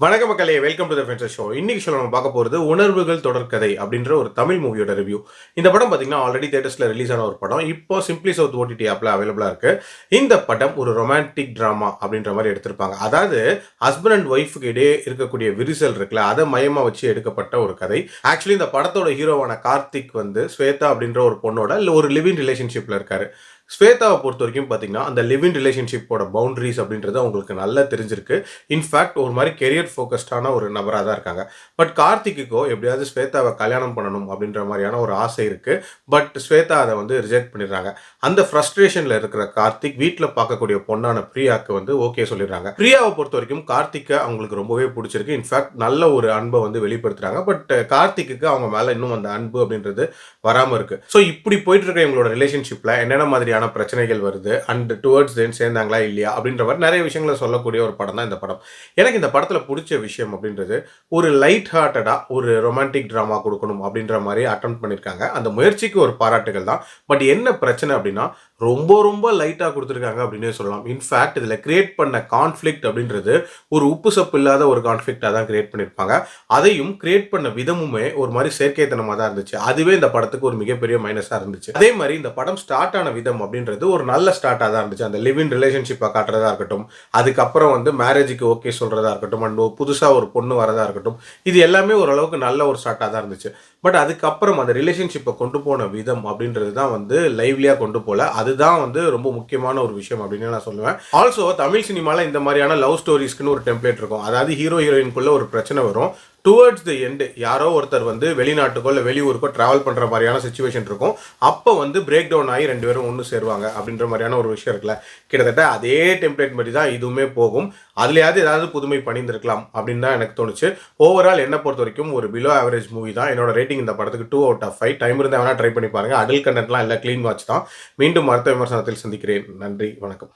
வணக்கம் மக்களே, welcome to the ஃபென்சர் show. இன்னைக்கு ஷோ நம்ம பார்க்க போகிறது உணர்வுகள் தொடர்கதை அப்படின்ற ஒரு தமிழ் மூவியோட ரிவ்யூ. இந்த படம் பார்த்தீங்கன்னா ஆல்ரெடி தேட்டர்ஸில் ரிலீஸ் ஆன ஒரு படம். இப்போ சிம்பிளி சவுத் ஓடிடி ஆப்பில் அவைலபிளாக இருக்கு. இந்த படம் ஒரு ரொமான்டிக் ட்ராமா அப்படின்ற மாதிரி எடுத்திருப்பாங்க. அதாவது ஹஸ்பண்ட் அண்ட் ஒய்ஃபுக்கு இடையே இருக்கக்கூடிய விரிசல் இருக்குல்ல, அதை மையமாக வச்சு எடுக்கப்பட்ட ஒரு கதை. ஆக்சுவலி இந்த படத்தோட ஹீரோவான கார்த்திக் வந்து ஸ்வேதா அப்படின்ற ஒரு பொண்ணோட இல்லை ஒரு லிவிங் ரிலேஷன்ஷிப்பில் இருக்காரு. ஸ்வேதாவை பொறுத்த வரைக்கும் பார்த்தீங்கன்னா அந்த லிவிங் ரிலேஷன்ஷிப்போட பவுண்டரிஸ் அப்படின்றது அவங்களுக்கு நல்லா தெரிஞ்சிருக்கு. இன்ஃபேக்ட் ஒரு மாதிரி கெரியர் ஃபோக்கஸ்டான ஒரு நபராக தான் இருக்காங்க. பட் கார்த்திக்குக்கோ எப்படியாவது ஸ்வேதாவை கல்யாணம் பண்ணணும் அப்படின்ற மாதிரியான ஒரு ஆசை இருக்கு. பட் ஸ்வேதா அதை வந்து ரிஜெக்ட் பண்ணிடுறாங்க. அந்த ஃப்ரஸ்ட்ரேஷனில் இருக்கிற கார்த்திக் வீட்டில் பார்க்கக்கூடிய பொண்ணான பிரியாவுக்கு வந்து ஓகே சொல்லிடுறாங்க. பிரியாவை பொறுத்த வரைக்கும் கார்த்திக்கை அவங்களுக்கு ரொம்பவே பிடிச்சிருக்கு. இன்ஃபேக்ட் நல்ல ஒரு அன்பை வந்து வெளிப்படுத்துறாங்க. பட் கார்த்திக்கு அவங்க மேலே இன்னும் அந்த அன்பு அப்படின்றது வராமல் இருக்கு. ஸோ இப்படி போயிட்டு இருக்க எங்களோட ரிலேஷன்ஷிப்பில் என்னென்ன மாதிரியான பிரச்சனைகள் வருது அண்ட் டுவர்ட்ஸ் தென் சேர்ந்தாங்களா இல்லையா அப்படின்ற மாதிரி நிறைய விஷயங்களை சொல்லக்கூடிய ஒரு படம் தான் இந்த படம். எனக்கு இந்த படத்தில் பிடிச்ச விஷயம் அப்படின்றது ஒரு லைட் ஹார்ட்டடா ஒரு ரொமான்டிக் ட்ராமா கொடுக்கணும் அப்படின்ற மாதிரி அட்டெம்ப்ட் பண்ணியிருக்காங்க. அந்த முயற்சிக்கு ஒரு பாராட்டுகள் தான். பட் என்ன பிரச்சனை அப்படின்னா ரொம்ப ரொம்ப லைட்டாக கொடுத்துருக்காங்க அப்படின்னே சொல்லலாம். இன்ஃபேக்ட் இதில் கிரியேட் பண்ண கான்ஃப்ளிக்ட் அப்படின்றது ஒரு உப்பு சப்பு இல்லாத ஒரு கான்ஃப்ளிக்டாக தான் கிரியேட் பண்ணியிருப்பாங்க. அதையும் கிரியேட் பண்ண விதமுமே ஒரு மாதிரி செயற்கைத்தனமாக தான் இருந்துச்சு. அதுவே இந்த படத்துக்கு ஒரு மிகப்பெரிய மைனஸாக இருந்துச்சு. அதே மாதிரி இந்த படம் ஸ்டார்ட் ஆன விதம் அப்படின்றது ஒரு நல்ல ஸ்டார்ட்டாக தான் இருந்துச்சு. அந்த லிவ் இன் ரிலேஷன்ஷிப்பை காட்டுறதா இருக்கட்டும், அதுக்கப்புறம் வந்து மேரேஜுக்கு ஓகே சொல்கிறதா இருக்கட்டும், அண்ட் புதுசாக ஒரு பொண்ணு வரதா இருக்கட்டும், இது எல்லாமே ஓரளவுக்கு நல்ல ஒரு ஸ்டார்ட்டாக தான் இருந்துச்சு. பட் அதுக்கப்புறம் அந்த ரிலேஷன்ஷிப்பை கொண்டு போன விதம் அப்படின்றது தான் வந்து லைவ்லியாக கொண்டு போகல. அதுதான் வந்து ரொம்ப முக்கியமான ஒரு விஷயம் அப்படின்னு நான் சொல்லுவேன். ஆல்சோ தமிழ் சினிமாவில் இந்த மாதிரியான லவ் ஸ்டோரிஸ்க்குன்னு ஒரு டெம்ப்ளேட் இருக்கும். அதாவது ஹீரோ ஹீரோயின்குள்ள ஒரு பிரச்சனை வரும். டுவர்ட்ஸ் தி எண்டு யாரோ ஒருத்தர் வந்து வெளிநாட்டுக்கோ இல்லை வெளியூருக்கோ ட்ராவல் பண்ணுற மாதிரியான சுச்சுவேஷன் இருக்கும். அப்போ வந்து பிரேக் டவுன் ஆகி ரெண்டு பேரும் ஒன்று சேருவாங்க அப்படின்ற மாதிரியான ஒரு விஷயம் இருக்குல்ல. கிட்டத்தட்ட அதே டெம்ப்ளேட் மாதிரி தான் இதுவுமே போகும். அதுலையாவது ஏதாவது புதுமை பண்ணியிருந்திருக்கலாம் அப்படின்னு தான் எனக்கு தோணுச்சு. ஓவரால் என்னை பொறுத்த வரைக்கும் ஒரு பிலோ ஆவரேஜ் மூவி தான். என்னோட ரேட்டிங் இந்த படத்துக்கு 2/5. டைம் இருந்தால் வேணால் ட்ரை பண்ணி பாருங்கள். அடல்ட் கண்டென்ட்லாம் இல்லை, க்ளீன் வாட்ச் தான். மீண்டும் அடுத்த விமர்சனத்தில் சந்திக்கிறேன். நன்றி, வணக்கம்.